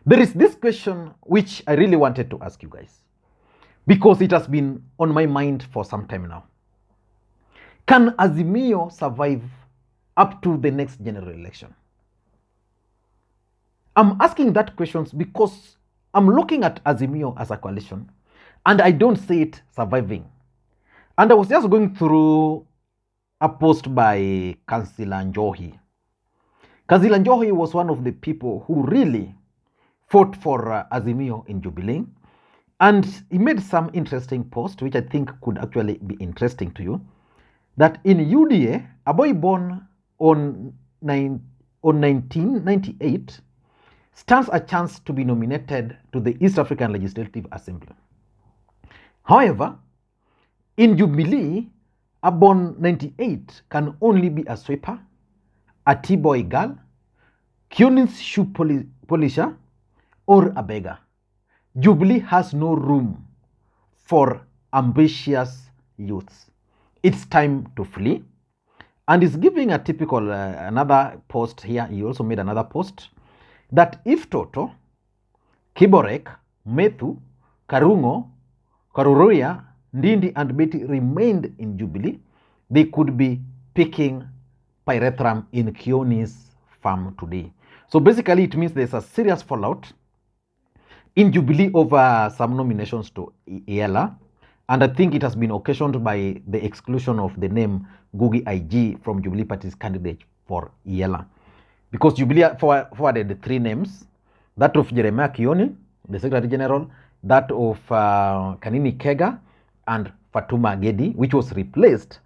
There is this question which I really wanted to ask you guys, because it has been on my mind for some time now. Can Azimio survive up to the next general election? I'm asking that question because I'm looking at Azimio as a coalition and I don't see it surviving. And I was just going through a post by Councillor Njohi. Councillor Njohi was one of the people who really fought for Azimio in Jubilee. And he made some interesting post, which I think could actually be interesting to you, that in UDA, a boy born on 1998 stands a chance to be nominated to the East African Legislative Assembly. However, in Jubilee, a born 98 can only be a sweeper, a T-boy girl, Kion's shoe polisher, or a beggar. Jubilee has no room for ambitious youths. It's time to flee. And he's giving a typical, another post here. He also made another post that if Toto, Kiborek, Methu, Karungo, Karuroya, Ndindi, and Betty remained in Jubilee, they could be picking pyrethrum in Kioni's farm today. So basically, it means there's a serious fallout in Jubilee over some nominations to EALA. And I think it has been occasioned by the exclusion of the name Gugi IG from Jubilee Party's candidate for EALA. Because Jubilee forwarded the three names, that of Jeremiah Kioni, the Secretary General, that of Kanini Kega, and Fatuma Gedi, which was replaced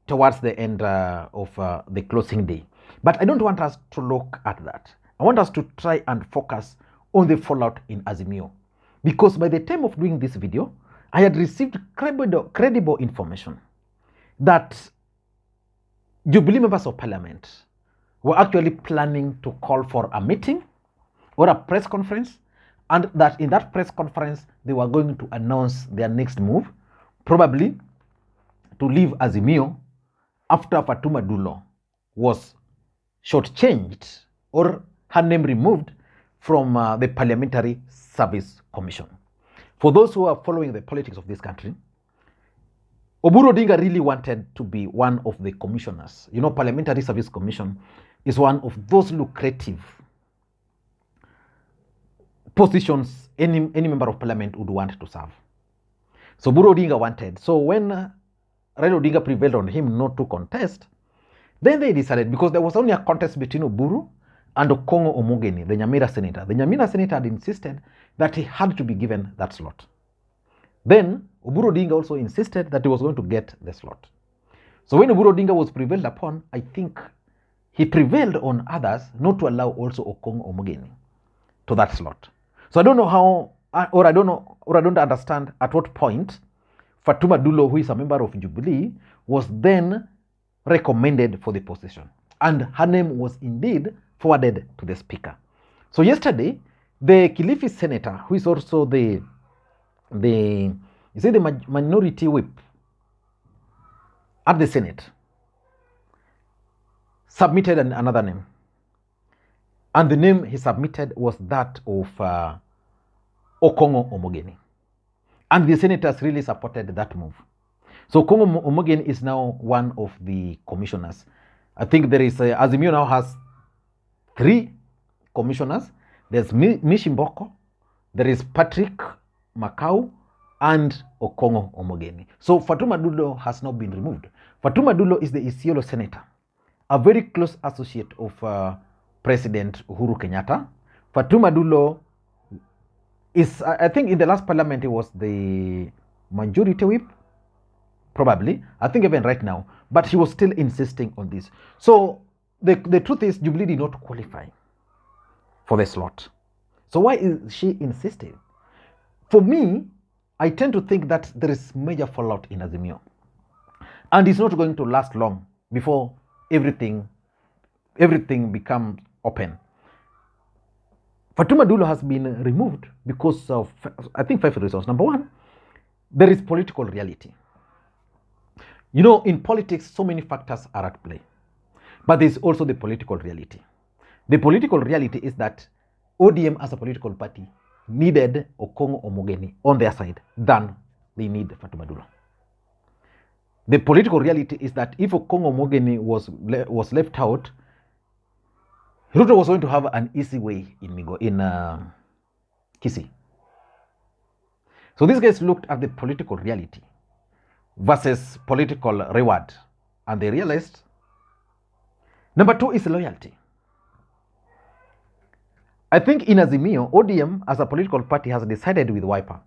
towards the end of the closing day. But I don't want us to look at that. I want us to try and focus on the fallout in Azimio. Because by the time of doing this video, I had received credible information that Jubilee members of parliament were actually planning to call for a meeting or a press conference, and that in that press conference, they were going to announce their next move, probably to leave Azimio after Fatuma Dulo was shortchanged or her name removed from the Parliamentary Service Commission. For those who are following the politics of this country, Uhuru Odinga really wanted to be one of the commissioners. You know, Parliamentary Service Commission is one of those lucrative positions any member of parliament would want to serve. So Uhuru Odinga wanted. So when Raila Odinga prevailed on him not to contest, then they decided, because there was only a contest between Uburu and Okongo Omogeni, the Nyamira senator. The Nyamira senator had insisted that he had to be given that slot. Then Uhuru Odinga also insisted that he was going to get the slot. So when Uhuru Odinga was prevailed upon, I think he prevailed on others not to allow also Okongo Omogeni to that slot. So I don't know how, or I don't understand at what point Fatuma Dulo, who is a member of Jubilee, was then recommended for the position. And her name was indeed forwarded to the speaker. So yesterday, the Kilifi senator, who is also the minority whip at the Senate, submitted another name. And the name he submitted was that of Okongo Omogeni. And the senators really supported that move. So Okongo Omogeni is now one of the commissioners. I think there is, Azimio now has 3 commissioners. There's Mishimboko, there is Patrick Makau, and Okongo Omogeni. So Fatuma Dulo has not been removed. Fatuma Dulo is the Isiolo senator, a very close associate of President Uhuru Kenyatta. Fatuma Dulo is, I think in the last parliament, he was the majority whip, probably. I think even right now. But he was still insisting on this. So the truth is, Jubilee did not qualify for the slot. So why is she insisting? For me, I tend to think that there is major fallout in Azimio. And it's not going to last long before everything becomes open. Fatuma Dulo has been removed because of, I think, 5 reasons. Number 1, there is political reality. You know, in politics, so many factors are at play. But there's also the political reality. The political reality is that ODM as a political party needed Okongo Omogeni on their side than they need Fatuma Dulo. The political reality is that if Okongo Omogeni was left out, Ruto was going to have an easy way in Kisii. So these guys looked at the political reality versus political reward, and they realized number two is loyalty. I think in Azimio, ODM as a political party has decided with Wiper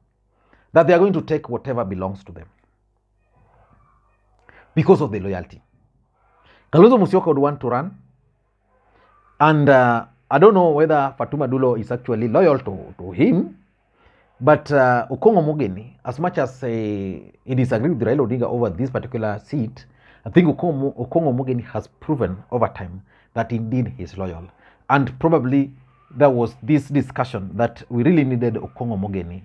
that they are going to take whatever belongs to them because of the loyalty. Kalonzo Musyoka would want to run, and I don't know whether Fatuma Dulo is actually loyal to him, but Okongo Omogeni, as much as he disagreed with Raila Odinga over this particular seat, I think Okongo Omogeni has proven over time that indeed he is loyal. And probably there was this discussion that we really needed Okongo Omogeni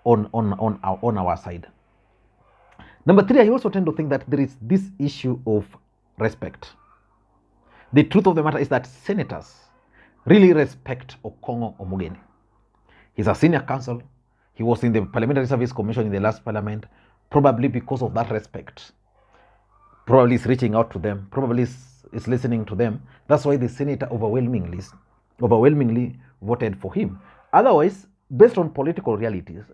on our side. Number three, I also tend to think that there is this issue of respect. The truth of the matter is that senators really respect Okongo Omogeni. He's a senior counsel. He was in the Parliamentary Service Commission in the last parliament, probably because of that respect. Probably is reaching out to them, probably is listening to them. That's why the senator overwhelmingly voted for him. Otherwise, based on political realities,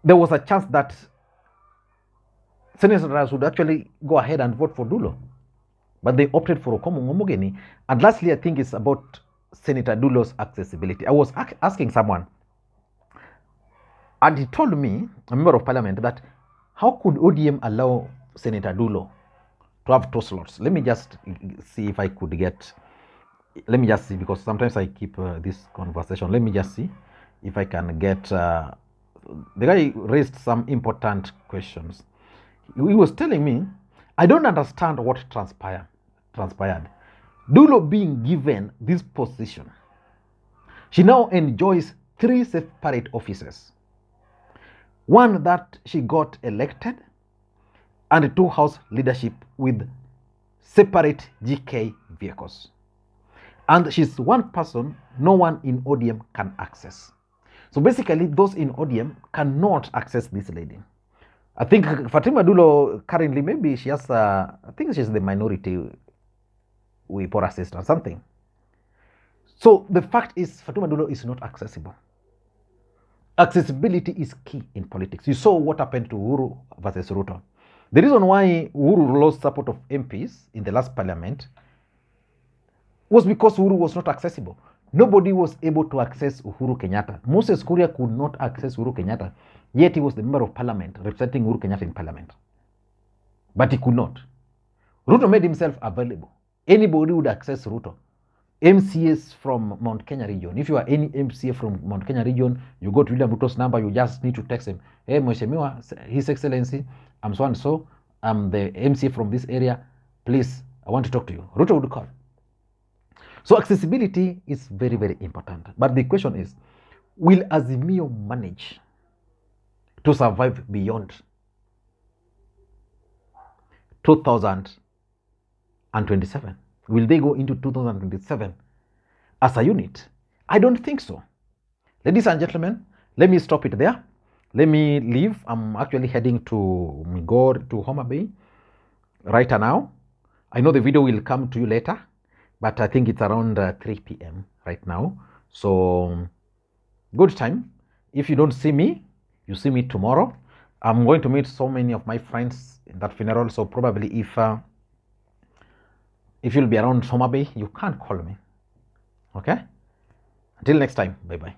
there was a chance that senators would actually go ahead and vote for Dulo. But they opted for Okongo Omogeni. And lastly, I think it's about Senator Dulo's accessibility. I was asking someone, and he told me, a member of parliament, that how could ODM allow Senator Dulo to have 2 slots? Let me just see if I could get, let me just see, because sometimes I keep this conversation. Let me just see if I can get, the guy raised some important questions. He was telling me, I don't understand what transpired. Dulo being given this position, she now enjoys 3 separate offices. One that she got elected, and 2 house leadership with separate GK vehicles. And she's one person no one in ODM can access. So basically, those in ODM cannot access this lady. I think Fatuma Dulo currently, maybe she has, I think she's the minority Wipora sister or something. So the fact is, Fatuma Dulo is not accessible. Accessibility is key in politics. You saw what happened to Uhuru versus Ruto. The reason why Uhuru lost support of MPs in the last parliament was because Uhuru was not accessible. Nobody was able to access Uhuru Kenyatta. Moses Kuria could not access Uhuru Kenyatta, yet he was the member of parliament representing Uhuru Kenyatta in parliament. But he could not. Ruto made himself available. Anybody would access Ruto. MCAs from Mount Kenya region. If you are any MCA from Mount Kenya region, you go to William Ruto's number, you just need to text him. Hey, Mheshimiwa, His Excellency, I'm so and so, I'm the MCA from this area. Please, I want to talk to you. Ruto would call. So accessibility is very, very important. But the question is, will Azimio manage to survive beyond 2027? Will they go into 2027 as a unit? I don't think so. Ladies and gentlemen, let me stop it there. Let me leave. I'm actually heading to Migor, to Homa Bay right now. I know the video will come to you later, but I think it's around 3 p.m. right now. So good time. If you don't see me, you see me tomorrow. I'm going to meet so many of my friends in that funeral. So probably if you'll be around Homa Bay, you can't call me. Okay? Until next time, bye-bye.